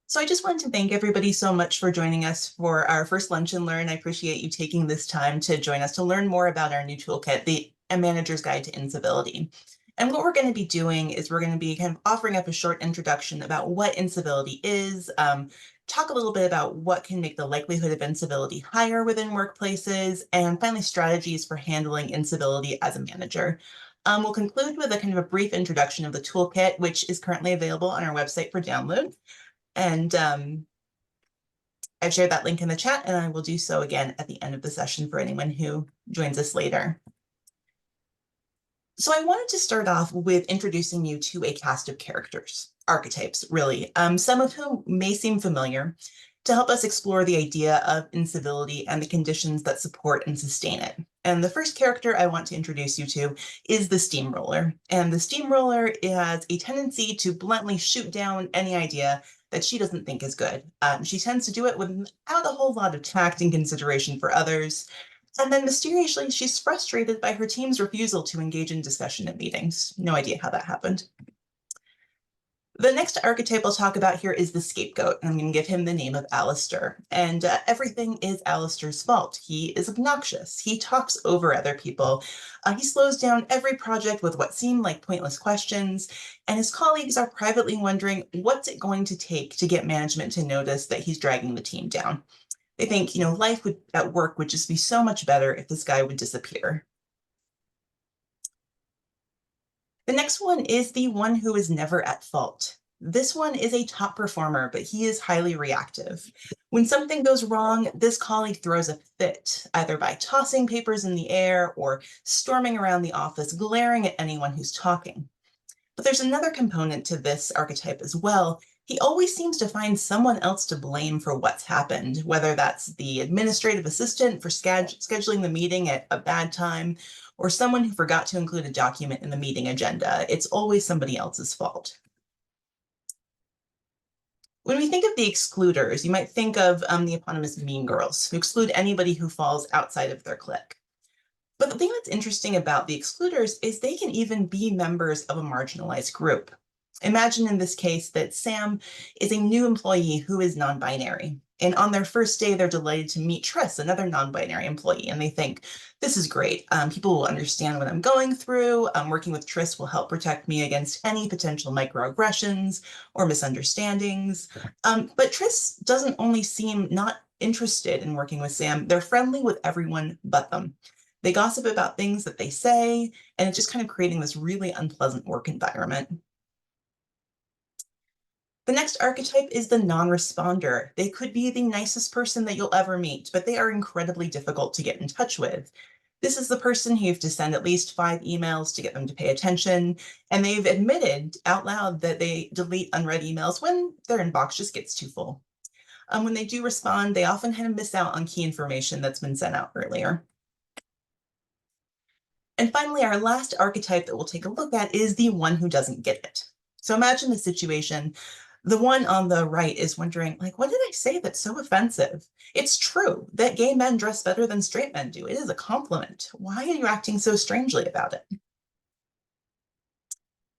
So I just wanted to thank everybody so much for joining us for our first Lunch and Learn. I appreciate you taking this time to join us to learn more about our new toolkit, the A Manager's Guide to Incivility. And what we're going to be doing is we're going to be kind of offering up a short introduction about what incivility is, talk a little bit about what can make the likelihood of incivility higher within workplaces, and finally strategies for handling incivility as a manager. We'll conclude with a kind of a brief introduction of the toolkit, which is currently available on our website for download. And I've shared that link in the chat, and I will do so again at the end of the session for anyone who joins us later. So I wanted to start off with introducing you to a cast of characters, archetypes, really, some of whom may seem familiar, to help us explore the idea of incivility and the conditions that support and sustain it. And the first character I want to introduce you to is the steamroller. And the steamroller has a tendency to bluntly shoot down any idea that she doesn't think is good. She tends to do it without a whole lot of tact and consideration for others. And then mysteriously, she's frustrated by her team's refusal to engage in discussion at meetings. No idea how that happened. The next archetype I'll talk about here is the scapegoat. I'm going to give him the name of Alistair. And everything is Alistair's fault. He is obnoxious. He talks over other people. He slows down every project with what seem like pointless questions. And his colleagues are privately wondering, what's it going to take to get management to notice that he's dragging the team down? They think, life at work would just be so much better if this guy would disappear. The next one is the one who is never at fault. This one is a top performer, but he is highly reactive. When something goes wrong, this colleague throws a fit, either by tossing papers in the air or storming around the office, glaring at anyone who's talking. But there's another component to this archetype as well. He always seems to find someone else to blame for what's happened, whether that's the administrative assistant for scheduling the meeting at a bad time, or someone who forgot to include a document in the meeting agenda. It's always somebody else's fault. When we think of the excluders, you might think of the eponymous Mean Girls, who exclude anybody who falls outside of their clique. But the thing that's interesting about the excluders is they can even be members of a marginalized group. Imagine in this case that Sam is a new employee who is non-binary. And on their first day, they're delighted to meet Triss, another non-binary employee. And they think, this is great. People will understand what I'm going through. Working with Triss will help protect me against any potential microaggressions or misunderstandings. But Triss doesn't only seem not interested in working with Sam. They're friendly with everyone but them. They gossip about things that they say, and it's just kind of creating this really unpleasant work environment. The next archetype is the non-responder. They could be the nicest person that you'll ever meet, but they are incredibly difficult to get in touch with. This is the person who you have to send at least 5 emails to get them to pay attention, and they've admitted out loud that they delete unread emails when their inbox just gets too full. When they do respond, they often kind of miss out on key information that's been sent out earlier. And finally, our last archetype that we'll take a look at is the one who doesn't get it. So imagine the situation. The one on the right is wondering, what did I say that's so offensive? It's true that gay men dress better than straight men do. It is a compliment. Why are you acting so strangely about it?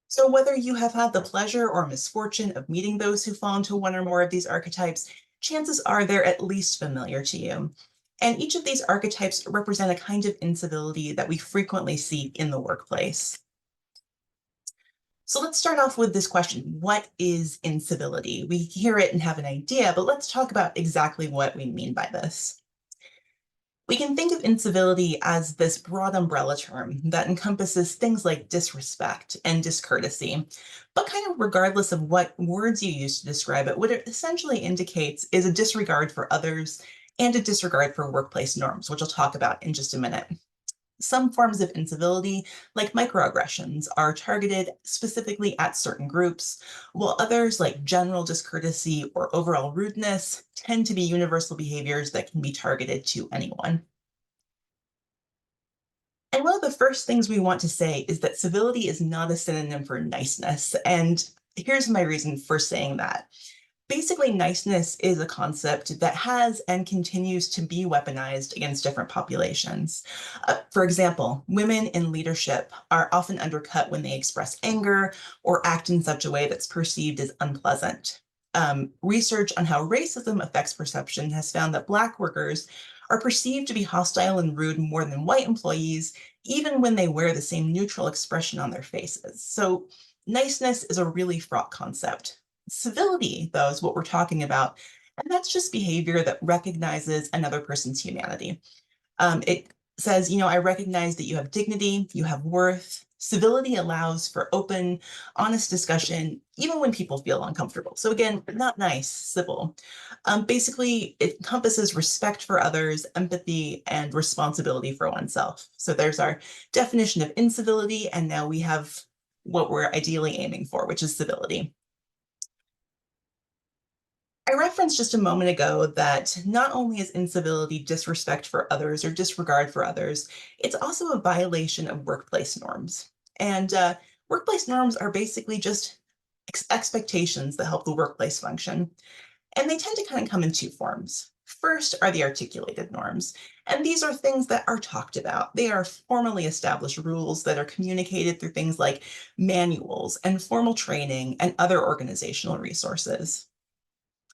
So whether you have had the pleasure or misfortune of meeting those who fall into one or more of these archetypes, chances are they're at least familiar to you. And each of these archetypes represent a kind of incivility that we frequently see in the workplace. So let's start off with this question. What is incivility? We hear it and have an idea, but let's talk about exactly what we mean by this. We can think of incivility as this broad umbrella term that encompasses things like disrespect and discourtesy, but kind of regardless of what words you use to describe it, what it essentially indicates is a disregard for others and a disregard for workplace norms, which I'll talk about in just a minute. Some forms of incivility, like microaggressions, are targeted specifically at certain groups, while others, like general discourtesy or overall rudeness, tend to be universal behaviors that can be targeted to anyone. And one of the first things we want to say is that civility is not a synonym for niceness. And here's my reason for saying that. Basically, niceness is a concept that has and continues to be weaponized against different populations. For example, women in leadership are often undercut when they express anger or act in such a way that's perceived as unpleasant. Research on how racism affects perception has found that Black workers are perceived to be hostile and rude more than white employees, even when they wear the same neutral expression on their faces. So, niceness is a really fraught concept. Civility, though, is what we're talking about. And that's just behavior that recognizes another person's humanity. It says, I recognize that you have dignity, you have worth. Civility allows for open, honest discussion, even when people feel uncomfortable. So, again, not nice, civil. Basically, it encompasses respect for others, empathy, and responsibility for oneself. So, there's our definition of incivility, and now we have what we're ideally aiming for, which is civility. I referenced just a moment ago that not only is incivility disrespect for others or disregard for others, it's also a violation of workplace norms. And workplace norms are basically just expectations that help the workplace function. And they tend to kind of come in two forms. First are the articulated norms. And these are things that are talked about. They are formally established rules that are communicated through things like manuals and formal training and other organizational resources.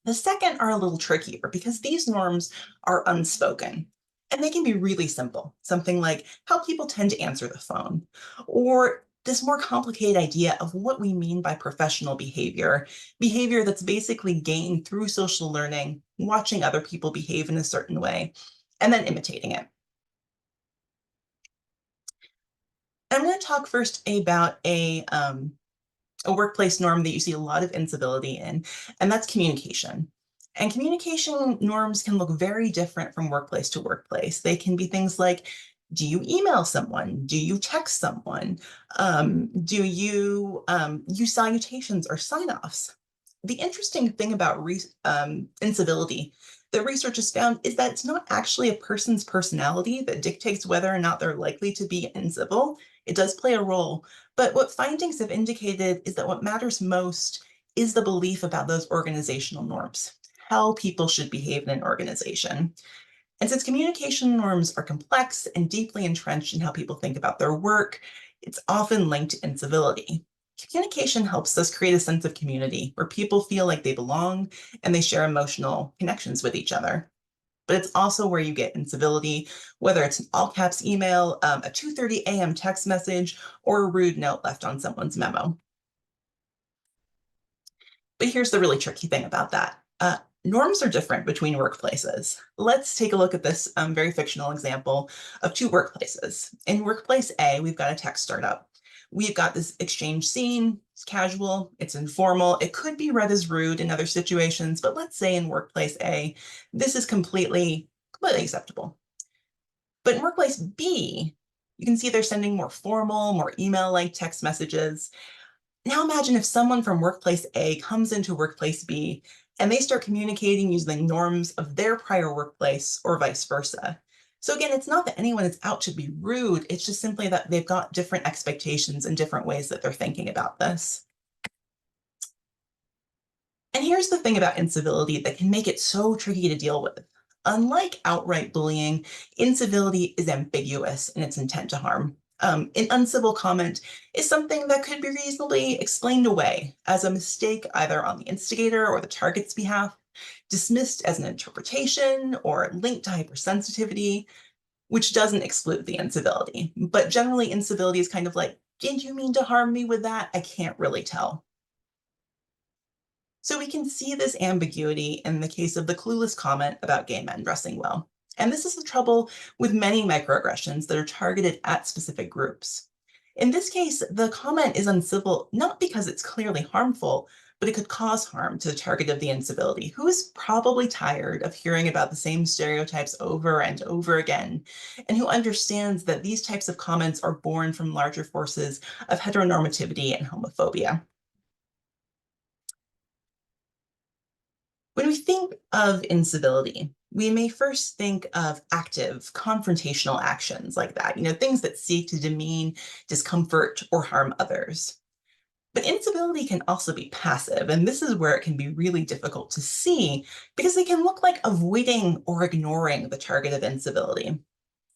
The second are a little trickier because these norms are unspoken and they can be really simple. Something like how people tend to answer the phone, or this more complicated idea of what we mean by professional behavior that's basically gained through social learning, watching other people behave in a certain way, and then imitating it. I'm going to talk first about a workplace norm that you see a lot of incivility in, and that's communication. And communication norms can look very different from workplace to workplace. They can be things like, do you email someone? Do you text someone? Do you use salutations or sign-offs? The interesting thing about incivility that research has found is that it's not actually a person's personality that dictates whether or not they're likely to be incivil. It does play a role, but what findings have indicated is that what matters most is the belief about those organizational norms, how people should behave in an organization. And since communication norms are complex and deeply entrenched in how people think about their work, it's often linked to incivility. Communication helps us create a sense of community where people feel like they belong and they share emotional connections with each other. But it's also where you get incivility, whether it's an all caps email, a 2:30 a.m. text message, or a rude note left on someone's memo. But here's the really tricky thing about that. Norms are different between workplaces. Let's take a look at this very fictional example of two workplaces. In workplace A, we've got a tech startup. We've got this exchange scene, it's casual, it's informal, it could be read as rude in other situations, but let's say in workplace A, this is completely acceptable. But in workplace B, you can see they're sending more formal, more email-like text messages. Now imagine if someone from workplace A comes into workplace B and they start communicating using the norms of their prior workplace or vice versa. So again, it's not that anyone is out to be rude, it's just simply that they've got different expectations and different ways that they're thinking about this. And here's the thing about incivility that can make it so tricky to deal with. Unlike outright bullying, incivility is ambiguous in its intent to harm. An uncivil comment is something that could be reasonably explained away as a mistake either on the instigator or the target's behalf, dismissed as an interpretation or linked to hypersensitivity, which doesn't exclude the incivility. But generally, incivility is kind of like, did you mean to harm me with that? I can't really tell. So we can see this ambiguity in the case of the clueless comment about gay men dressing well. And this is the trouble with many microaggressions that are targeted at specific groups. In this case, the comment is uncivil not because it's clearly harmful, but it could cause harm to the target of the incivility, who is probably tired of hearing about the same stereotypes over and over again, and who understands that these types of comments are born from larger forces of heteronormativity and homophobia. When we think of incivility, we may first think of active, confrontational actions like that, things that seek to demean, discomfort, or harm others. But incivility can also be passive, and this is where it can be really difficult to see because they can look like avoiding or ignoring the target of incivility.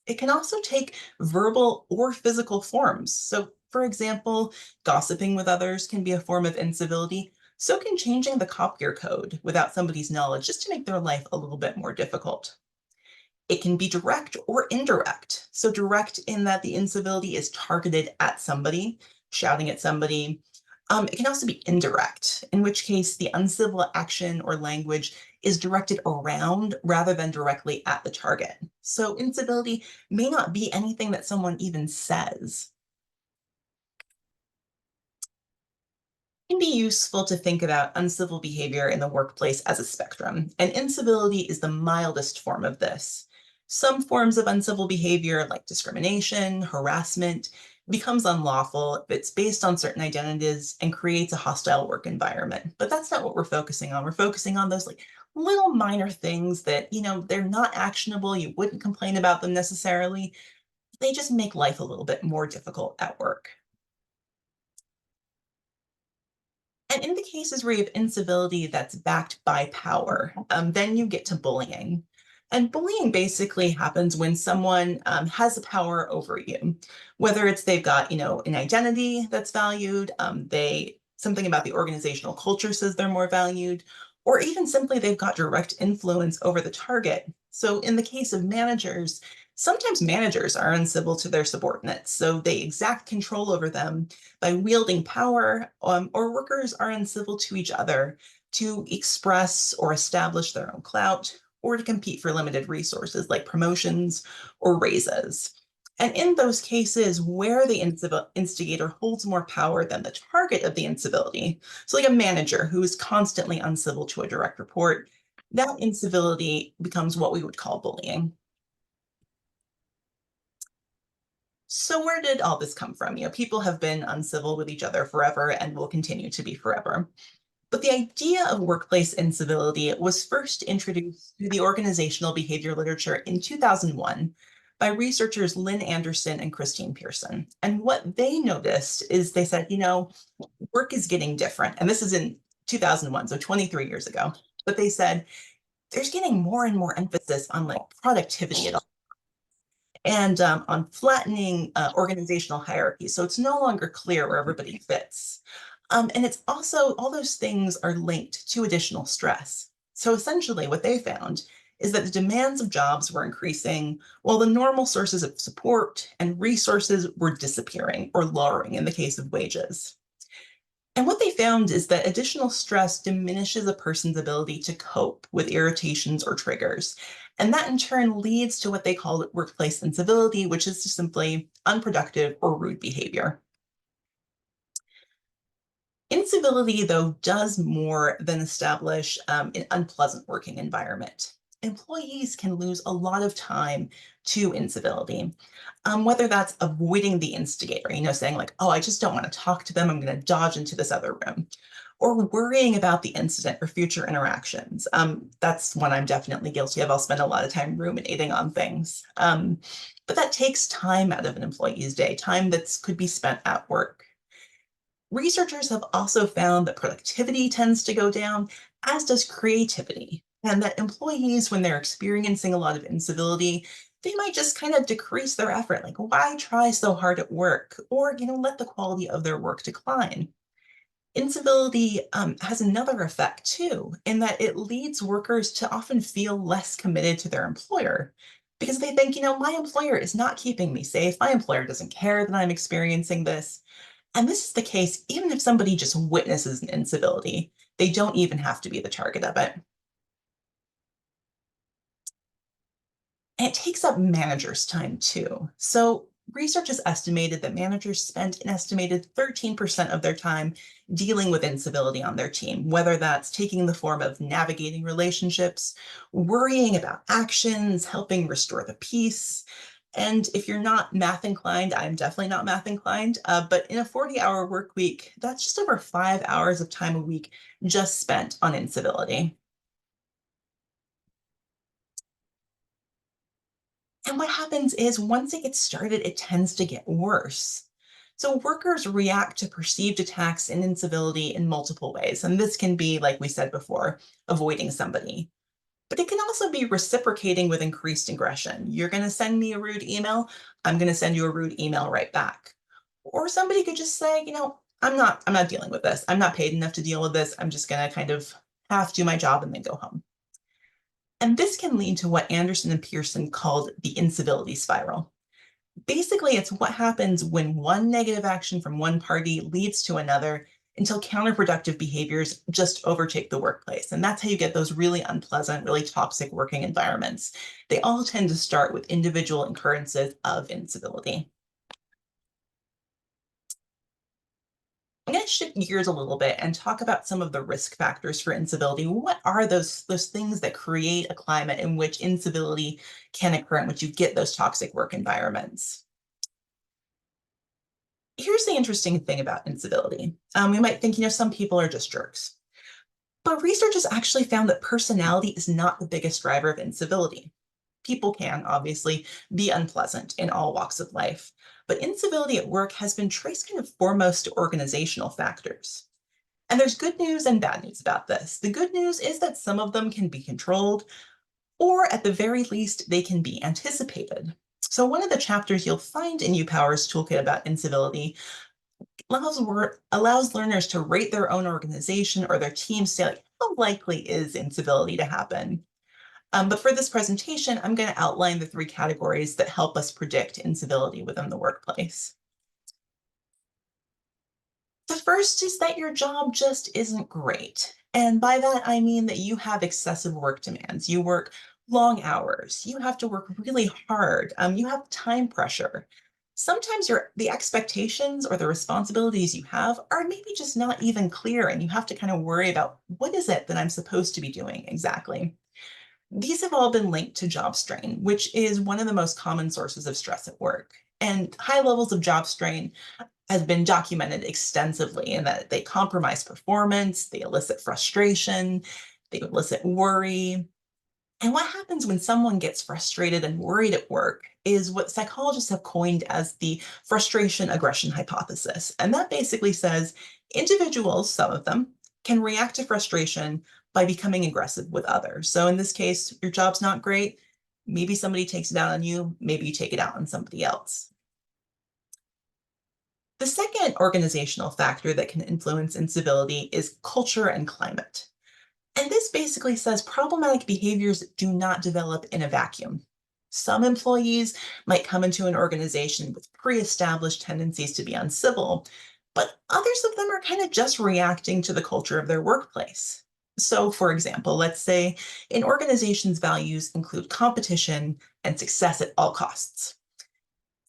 It can also take verbal or physical forms. So, for example, gossiping with others can be a form of incivility. So can changing the copier code without somebody's knowledge just to make their life a little bit more difficult. It can be direct or indirect. So, direct in that the incivility is targeted at somebody, shouting at somebody. It can also be indirect, in which case the uncivil action or language is directed around rather than directly at the target. So, incivility may not be anything that someone even says. Can be useful to think about uncivil behavior in the workplace as a spectrum, and incivility is the mildest form of this. Some forms of uncivil behavior, like discrimination, harassment, becomes unlawful if it's based on certain identities and creates a hostile work environment. But that's not what we're focusing on. We're focusing on those like little minor things that, they're not actionable. You wouldn't complain about them necessarily. They just make life a little bit more difficult at work. And in the cases where you have incivility that's backed by power, then you get to bullying. And bullying basically happens when someone has the power over you, whether it's they've got, an identity that's valued, they something about the organizational culture says they're more valued, or even simply they've got direct influence over the target. So in the case of managers, sometimes managers are uncivil to their subordinates, so they exact control over them by wielding power, or workers are uncivil to each other to express or establish their own clout or to compete for limited resources like promotions or raises. And in those cases where the instigator holds more power than the target of the incivility, so like a manager who is constantly uncivil to a direct report, that incivility becomes what we would call bullying. So where did all this come from? People have been uncivil with each other forever and will continue to be forever. But the idea of workplace incivility was first introduced through the organizational behavior literature in 2001 by researchers Lynn Anderson and Christine Pearson. And what they noticed is they said, work is getting different. And this is in 2001, so 23 years ago. But they said there's getting more and more emphasis on like productivity at all and on flattening organizational hierarchy. So it's no longer clear where everybody fits. And it's also, all those things are linked to additional stress. So essentially, what they found is that the demands of jobs were increasing while the normal sources of support and resources were disappearing or lowering in the case of wages. And what they found is that additional stress diminishes a person's ability to cope with irritations or triggers. And that in turn leads to what they call workplace incivility, which is just simply unproductive or rude behavior. Incivility, though, does more than establish an unpleasant working environment. Employees can lose a lot of time to incivility, whether that's avoiding the instigator, saying like, oh, I just don't want to talk to them. I'm going to dodge into this other room, or worrying about the incident or future interactions. That's one I'm definitely guilty of. I'll spend a lot of time ruminating on things. But that takes time out of an employee's day, time that could be spent at work. Researchers have also found that productivity tends to go down, as does creativity, and that employees, when they're experiencing a lot of incivility, they might just kind of decrease their effort. Like, why try so hard at work? Or, let the quality of their work decline. Incivility has another effect too, in that it leads workers to often feel less committed to their employer because they think, my employer is not keeping me safe. My employer doesn't care that I'm experiencing this. And this is the case even if somebody just witnesses an incivility. They don't even have to be the target of it. And it takes up managers' time too. So research has estimated that managers spend an estimated 13% of their time dealing with incivility on their team, whether that's taking the form of navigating relationships, worrying about actions, helping restore the peace. And if you're not math inclined, I'm definitely not math inclined, but in a 40-hour work week, that's just over 5 hours of time a week just spent on incivility. And what happens is once it gets started, it tends to get worse. So workers react to perceived attacks and incivility in multiple ways. And this can be, like we said before, avoiding somebody. But it can also be reciprocating with increased aggression. You're going to send me a rude email, I'm going to send you a rude email right back. Or somebody could just say, I'm not dealing with this. I'm not paid enough to deal with this. I'm just going to kind of half do my job and then go home. And this can lead to what Anderson and Pearson called the incivility spiral. Basically, it's what happens when one negative action from one party leads to another until counterproductive behaviors just overtake the workplace. And that's how you get those really unpleasant, really toxic working environments. They all tend to start with individual occurrences of incivility. I'm going to shift gears a little bit and talk about some of the risk factors for incivility. What are those things that create a climate in which incivility can occur, in which you get those toxic work environments? Here's the interesting thing about incivility. We might think, some people are just jerks. But research has actually found that personality is not the biggest driver of incivility. People can, obviously, be unpleasant in all walks of life, but incivility at work has been traced kind of foremost to organizational factors. And there's good news and bad news about this. The good news is that some of them can be controlled, or at the very least, they can be anticipated. So, one of the chapters you'll find in UPower's toolkit about incivility allows learners to rate their own organization or their team, say, like, how likely is incivility to happen? But for this presentation, I'm going to outline the three categories that help us predict incivility within the workplace. The first is that your job just isn't great. And by that, I mean that you have excessive work demands. You work long hours. You have to work really hard. You have time pressure. Sometimes the expectations or the responsibilities you have are maybe just not even clear, and you have to kind of worry about what is it that I'm supposed to be doing exactly. These have all been linked to job strain, which is one of the most common sources of stress at work. And high levels of job strain has been documented extensively in that they compromise performance, they elicit frustration, they elicit worry. And what happens when someone gets frustrated and worried at work is what psychologists have coined as the frustration aggression hypothesis. And that basically says individuals, some of them, can react to frustration by becoming aggressive with others. So in this case, your job's not great. Maybe somebody takes it out on you, maybe you take it out on somebody else. The second organizational factor that can influence incivility is culture and climate. And this basically says problematic behaviors do not develop in a vacuum. Some employees might come into an organization with pre established tendencies to be uncivil, but others of them are kind of just reacting to the culture of their workplace. So, for example, let's say an organization's values include competition and success at all costs.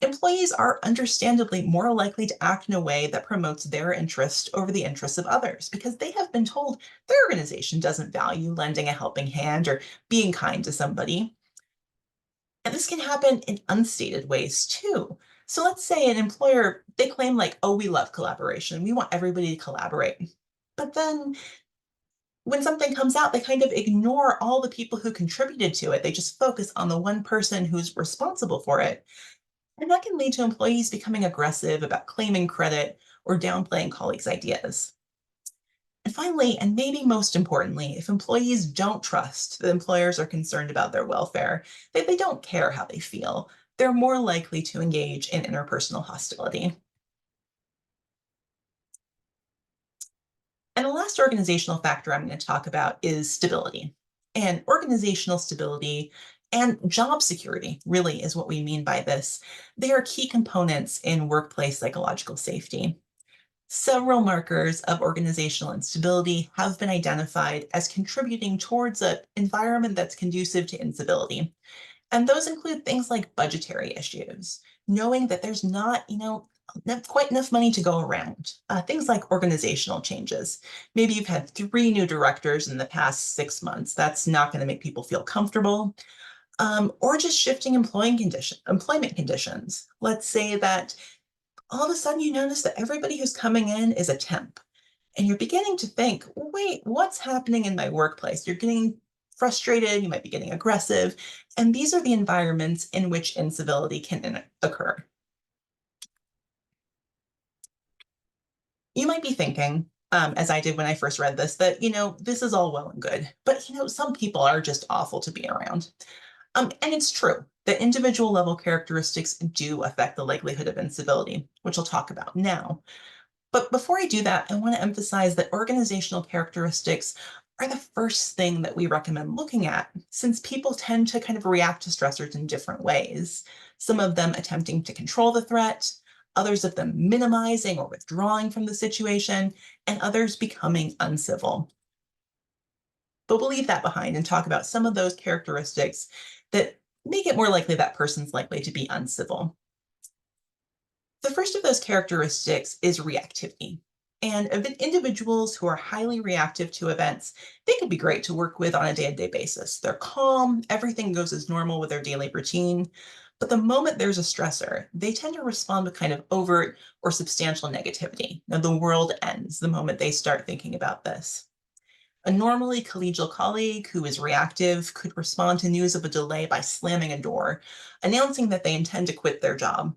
Employees are understandably more likely to act in a way that promotes their interest over the interests of others because they have been told their organization doesn't value lending a helping hand or being kind to somebody. And this can happen in unstated ways too. So let's say an employer, they claim like, oh, we love collaboration. We want everybody to collaborate. But then when something comes out, they kind of ignore all the people who contributed to it. They just focus on the one person who's responsible for it. And that can lead to employees becoming aggressive about claiming credit or downplaying colleagues' ideas. And finally, and maybe most importantly, if employees don't trust that employers are concerned about their welfare, that they don't care how they feel, they're more likely to engage in interpersonal hostility. And the last organizational factor I'm going to talk about is stability. And organizational stability and job security really is what we mean by this. They are key components in workplace psychological safety. Several markers of organizational instability have been identified as contributing towards an environment that's conducive to incivility. And those include things like budgetary issues, knowing that there's not quite enough money to go around. Things like organizational changes. Maybe you've had 3 new directors in the past 6 months. That's not going to make people feel comfortable. Or just shifting employment conditions. Let's say that all of a sudden you notice that everybody who's coming in is a temp. And you're beginning to think, wait, what's happening in my workplace? You're getting frustrated, you might be getting aggressive. And these are the environments in which incivility can occur. You might be thinking, as I did when I first read this, that, this is all well and good, but, some people are just awful to be around. And it's true that individual level characteristics do affect the likelihood of incivility, which I'll talk about now. But before I do that, I want to emphasize that organizational characteristics are the first thing that we recommend looking at, since people tend to kind of react to stressors in different ways. Some of them attempting to control the threat, others of them minimizing or withdrawing from the situation, and others becoming uncivil. But we'll leave that behind and talk about some of those characteristics that make it more likely that person's likely to be uncivil. The first of those characteristics is reactivity. And individuals who are highly reactive to events, they could be great to work with on a day-to-day basis. They're calm, everything goes as normal with their daily routine. But the moment there's a stressor, they tend to respond with kind of overt or substantial negativity. Now, the world ends the moment they start thinking about this. A normally collegial colleague who is reactive could respond to news of a delay by slamming a door, announcing that they intend to quit their job.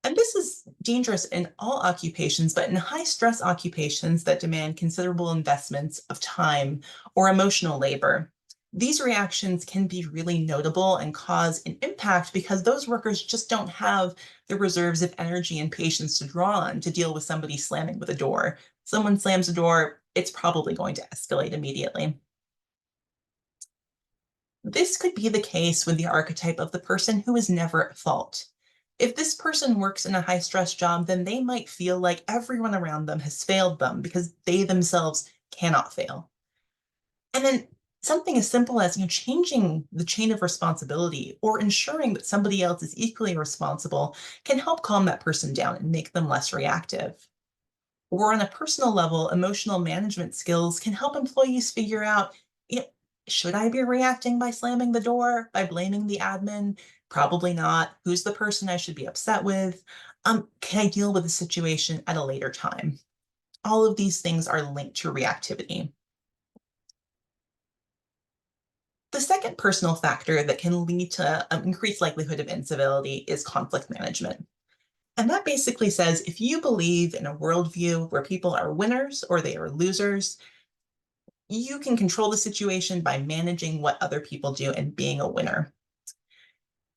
And this is dangerous in all occupations, but in high stress occupations that demand considerable investments of time or emotional labor, these reactions can be really notable and cause an impact because those workers just don't have the reserves of energy and patience to draw on to deal with somebody slamming with a door. Someone slams a door, it's probably going to escalate immediately. This could be the case with the archetype of the person who is never at fault. If this person works in a high stress job, then they might feel like everyone around them has failed them because they themselves cannot fail. And then something as simple as changing the chain of responsibility or ensuring that somebody else is equally responsible can help calm that person down and make them less reactive. Or on a personal level, emotional management skills can help employees figure out, you know, should I be reacting by slamming the door, by blaming the admin? Probably not. Who's the person I should be upset with? Can I deal with the situation at a later time? All of these things are linked to reactivity. The second personal factor that can lead to increased likelihood of incivility is conflict management. And that basically says if you believe in a worldview where people are winners or they are losers, you can control the situation by managing what other people do and being a winner.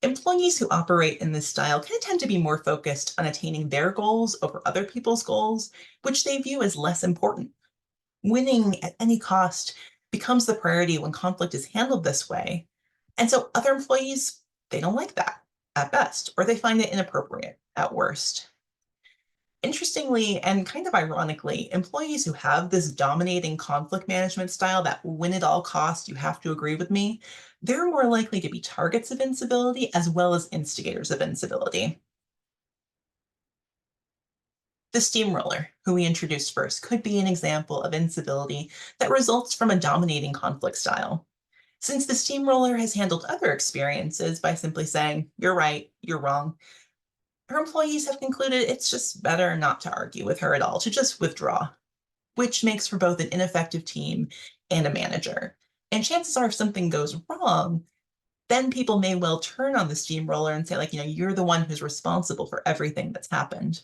Employees who operate in this style can tend to be more focused on attaining their goals over other people's goals, which they view as less important. Winning at any cost becomes the priority when conflict is handled this way. And so other employees, they don't like that at best, or they find it inappropriate at worst. Interestingly and kind of ironically, employees who have this dominating conflict management style that win at all costs, you have to agree with me, they're more likely to be targets of incivility as well as instigators of incivility. The steamroller, who we introduced first, could be an example of incivility that results from a dominating conflict style. Since the steamroller has handled other experiences by simply saying, you're right, you're wrong, her employees have concluded it's just better not to argue with her at all, to just withdraw, which makes for both an ineffective team and a manager. And chances are, if something goes wrong, then people may well turn on the steamroller and say, like, you're the one who's responsible for everything that's happened.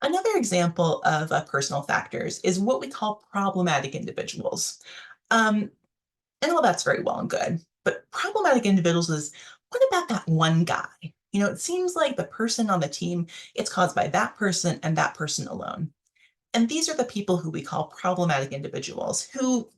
Another example of personal factors is what we call problematic individuals. Um, and all that's very well and good, but problematic individuals is what about that one guy? It seems like the person on the team, it's caused by that person and that person alone. And these are the people who we call problematic individuals, who,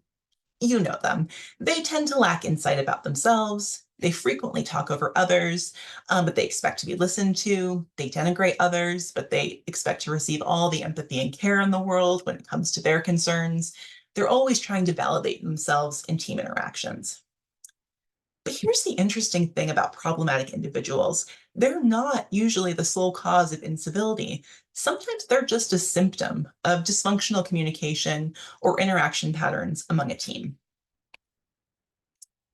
you know them, they tend to lack insight about themselves. They frequently talk over others, but they expect to be listened to. They denigrate others, but they expect to receive all the empathy and care in the world when it comes to their concerns. They're always trying to validate themselves in team interactions. But here's the interesting thing about problematic individuals. They're not usually the sole cause of incivility. Sometimes they're just a symptom of dysfunctional communication or interaction patterns among a team.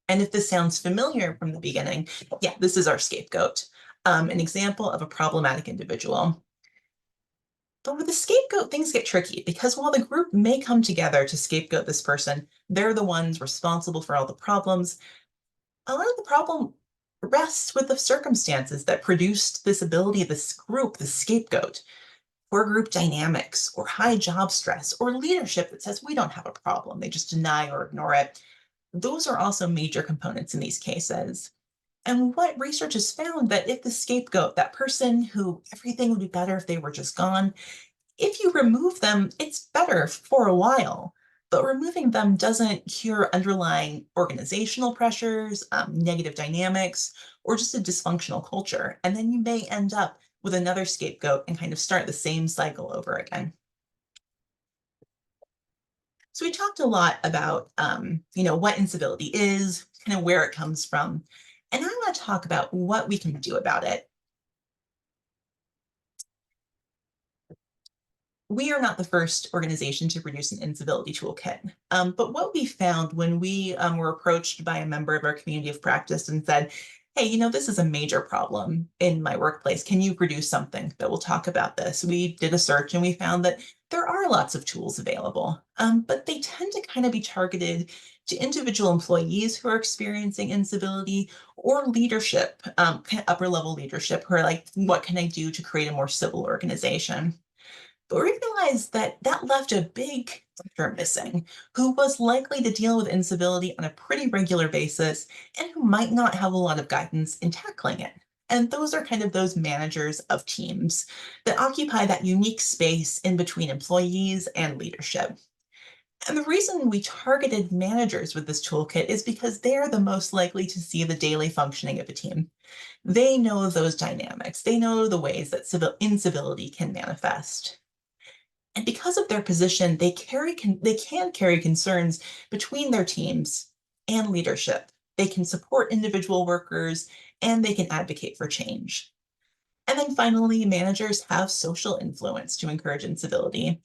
And if this sounds familiar from the beginning, yeah, this is our scapegoat, an example of a problematic individual. But with the scapegoat, things get tricky because while the group may come together to scapegoat this person, they're the ones responsible for all the problems. A lot of the problem rests with the circumstances that produced this ability, this group, the scapegoat, or group dynamics, or high job stress, or leadership that says we don't have a problem, they just deny or ignore it. Those are also major components in these cases. And what research has found that if the scapegoat, that person who everything would be better if they were just gone, if you remove them, it's better for a while. But removing them doesn't cure underlying organizational pressures, negative dynamics, or just a dysfunctional culture. And then you may end up with another scapegoat and kind of start the same cycle over again. So we talked a lot about, what incivility is, kind of where it comes from, and I want to talk about what we can do about it. We are not the first organization to produce an incivility toolkit. But what we found when we were approached by a member of our community of practice and said, hey, this is a major problem in my workplace. Can you produce something that will talk about this? We did a search and we found that there are lots of tools available, but they tend to kind of be targeted to individual employees who are experiencing incivility or leadership, kind of upper level leadership who are like, what can I do to create a more civil organization? But we realized that that left a big factor missing, who was likely to deal with incivility on a pretty regular basis and who might not have a lot of guidance in tackling it. And those are kind of those managers of teams that occupy that unique space in between employees and leadership. And the reason we targeted managers with this toolkit is because they are the most likely to see the daily functioning of a team. They know those dynamics. They know the ways that incivility can manifest. And because of their position, they can carry concerns between their teams and leadership. They can support individual workers and they can advocate for change. And then finally, managers have social influence to encourage incivility.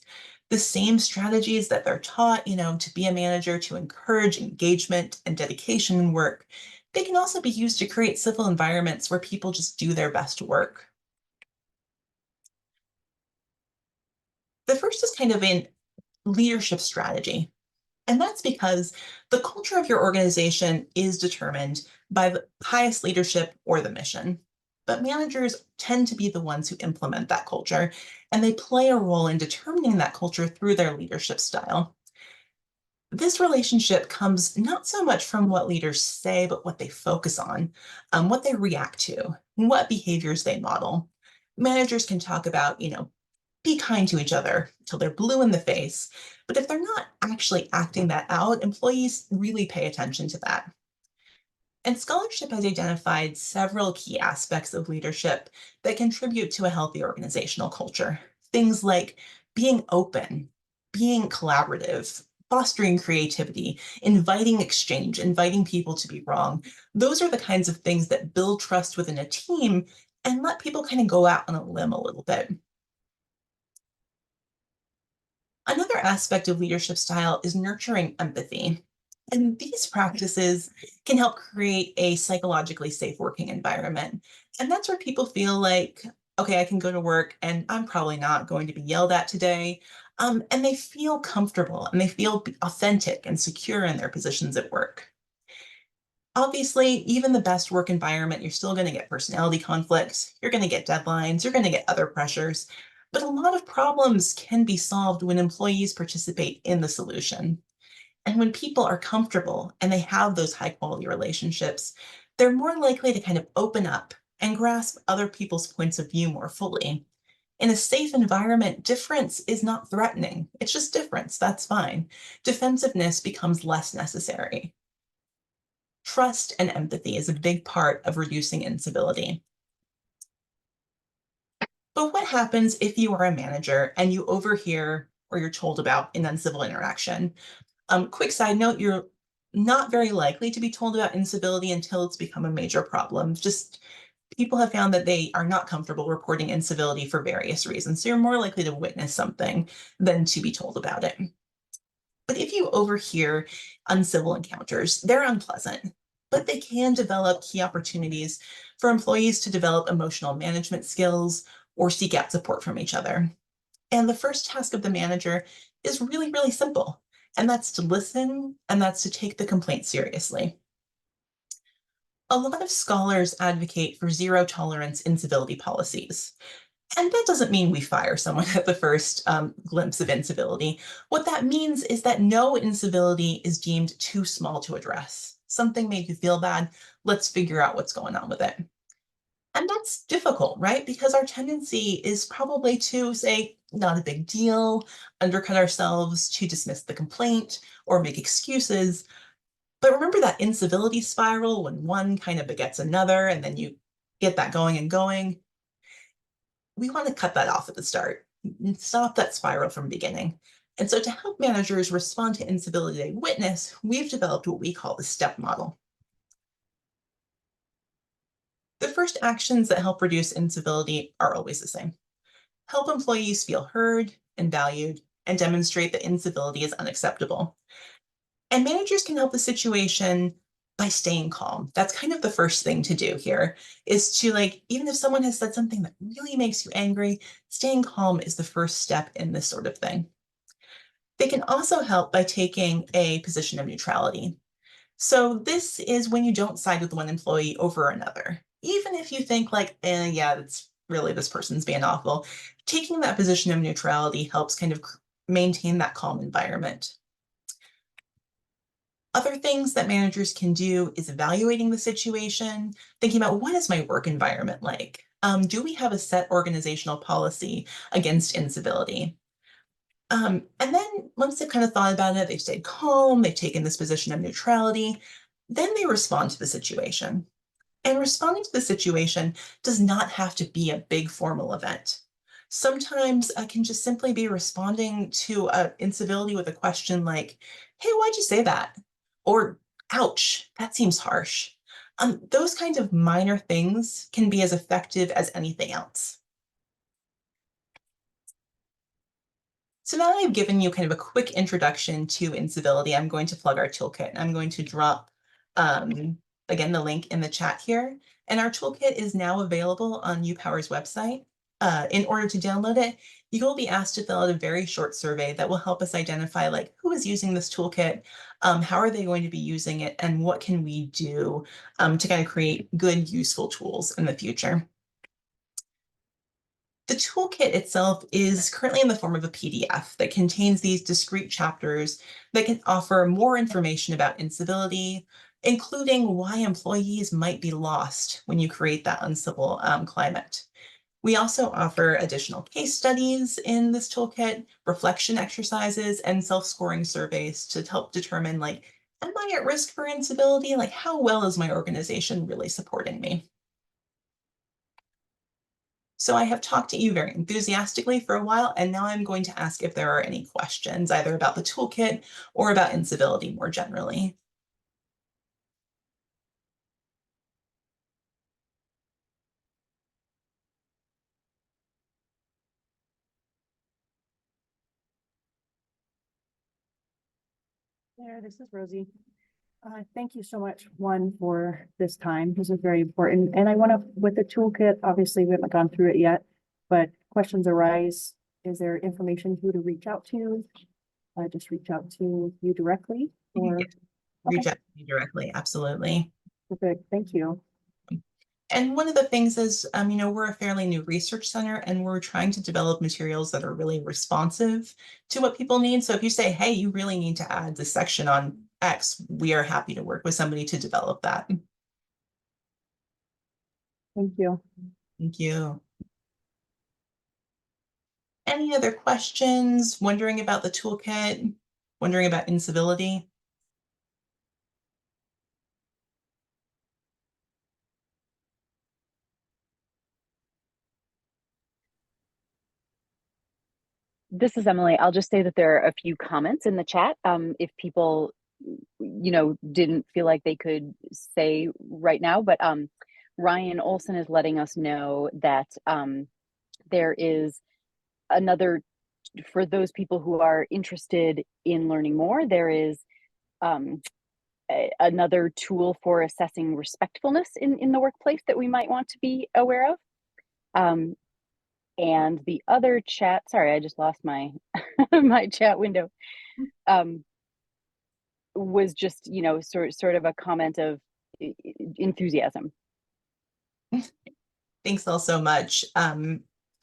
The same strategies that they're taught, to be a manager, to encourage engagement and dedication in work, they can also be used to create civil environments where people just do their best work. The first is kind of in leadership strategy. And that's because the culture of your organization is determined by the highest leadership or the mission. But managers tend to be the ones who implement that culture, and they play a role in determining that culture through their leadership style. This relationship comes not so much from what leaders say, but what they focus on, what they react to, what behaviors they model. Managers can talk about, be kind to each other until they're blue in the face. But if they're not actually acting that out, employees really pay attention to that. And scholarship has identified several key aspects of leadership that contribute to a healthy organizational culture. Things like being open, being collaborative, fostering creativity, inviting exchange, inviting people to be wrong. Those are the kinds of things that build trust within a team and let people kind of go out on a limb a little bit. Another aspect of leadership style is nurturing empathy. And these practices can help create a psychologically safe working environment. And that's where people feel like, okay, I can go to work and I'm probably not going to be yelled at today. And they feel comfortable and they feel authentic and secure in their positions at work. Obviously, even the best work environment, you're still going to get personality conflicts, you're going to get deadlines, you're going to get other pressures. But a lot of problems can be solved when employees participate in the solution. And when people are comfortable and they have those high quality relationships, they're more likely to kind of open up and grasp other people's points of view more fully. In a safe environment, difference is not threatening. It's just difference. That's fine. Defensiveness becomes less necessary. Trust and empathy is a big part of reducing incivility. But what happens if you are a manager and you overhear or you're told about an uncivil interaction? Quick side note, you're not very likely to be told about incivility until it's become a major problem. Just people have found that they are not comfortable reporting incivility for various reasons. So you're more likely to witness something than to be told about it. But if you overhear uncivil encounters, they're unpleasant, but they can develop key opportunities for employees to develop emotional management skills or seek out support from each other. And the first task of the manager is really, really simple, and that's to listen and that's to take the complaint seriously. A lot of scholars advocate for zero tolerance incivility policies. And that doesn't mean we fire someone at the first glimpse of incivility. What that means is that no incivility is deemed too small to address. Something made you feel bad, let's figure out what's going on with it. And that's difficult, right? Because our tendency is probably to say, not a big deal, undercut ourselves, to dismiss the complaint or make excuses. But remember that incivility spiral when one kind of begets another and then you get that going and going? We want to cut that off at the start, stop that spiral from beginning. And so to help managers respond to incivility they witness, we've developed what we call the STEP model. The first actions that help reduce incivility are always the same. Help employees feel heard and valued and demonstrate that incivility is unacceptable. And managers can help the situation by staying calm. That's kind of the first thing to do here, is to, like, even if someone has said something that really makes you angry, staying calm is the first step in this sort of thing. They can also help by taking a position of neutrality. So this is when you don't side with one employee over another. Even if you think like, yeah, that's really this person's being awful, taking that position of neutrality helps kind of maintain that calm environment. Other things that managers can do is evaluating the situation, thinking about what is my work environment like? Do we have a set organizational policy against incivility? And then once they've kind of thought about it, they've stayed calm, they've taken this position of neutrality, then they respond to the situation. And responding to the situation does not have to be a big formal event. Sometimes I can just simply be responding to incivility with a question like, hey, why'd you say that? Or, ouch, that seems harsh. Those kinds of minor things can be as effective as anything else. So now I've given you kind of a quick introduction to incivility, I'm going to plug our toolkit. I'm going to drop, again, the link in the chat here. And our toolkit is now available on UPower's website. In order to download it, you will be asked to fill out a very short survey that will help us identify like who is using this toolkit, how are they going to be using it, and what can we do to kind of create good, useful tools in the future. The toolkit itself is currently in the form of a PDF that contains these discrete chapters that can offer more information about incivility, including why employees might be lost when you create that uncivil climate. We also offer additional case studies in this toolkit, reflection exercises, and self-scoring surveys to help determine, like, am I at risk for incivility? Like, how well is my organization really supporting me? So I have talked to you very enthusiastically for a while, and now I'm going to ask if there are any questions, either about the toolkit or about incivility more generally. There, this is Rosie. Thank you so much, one, for this time. This is very important. And I want to, with the toolkit, obviously we haven't gone through it yet, but questions arise. Is there information who to reach out to? Just reach out to you directly or? Yeah, reach out to me directly, absolutely. Perfect, thank you. And one of the things is, we're a fairly new research center and we're trying to develop materials that are really responsive to what people need. So if you say, hey, you really need to add this section on X, we are happy to work with somebody to develop that. Thank you. Thank you. Any other questions? Wondering about the toolkit? Wondering about incivility? This is Emily. I'll just say that there are a few comments in the chat. If people, didn't feel like they could say right now, but Ryan Olson is letting us know that there is another, for those people who are interested in learning more, there is another tool for assessing respectfulness in the workplace that we might want to be aware of. And the other chat, sorry, I just lost my my chat window, was just, sort of a comment of, enthusiasm. Thanks all so much.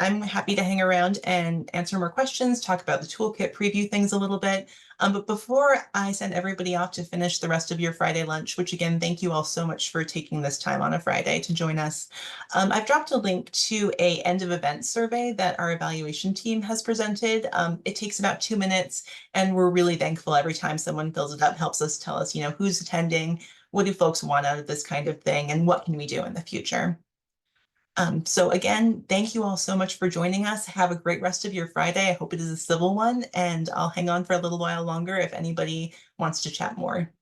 I'm happy to hang around and answer more questions, talk about the toolkit, preview things a little bit. But before I send everybody off to finish the rest of your Friday lunch, which again, thank you all so much for taking this time on a Friday to join us. I've dropped a link to a end of event survey that our evaluation team has presented. It takes about 2 minutes, and we're really thankful every time someone fills it up, helps us tell us, who's attending, what do folks want out of this kind of thing, and what can we do in the future. So again, thank you all so much for joining us. Have a great rest of your Friday. I hope it is a civil one, and I'll hang on for a little while longer if anybody wants to chat more.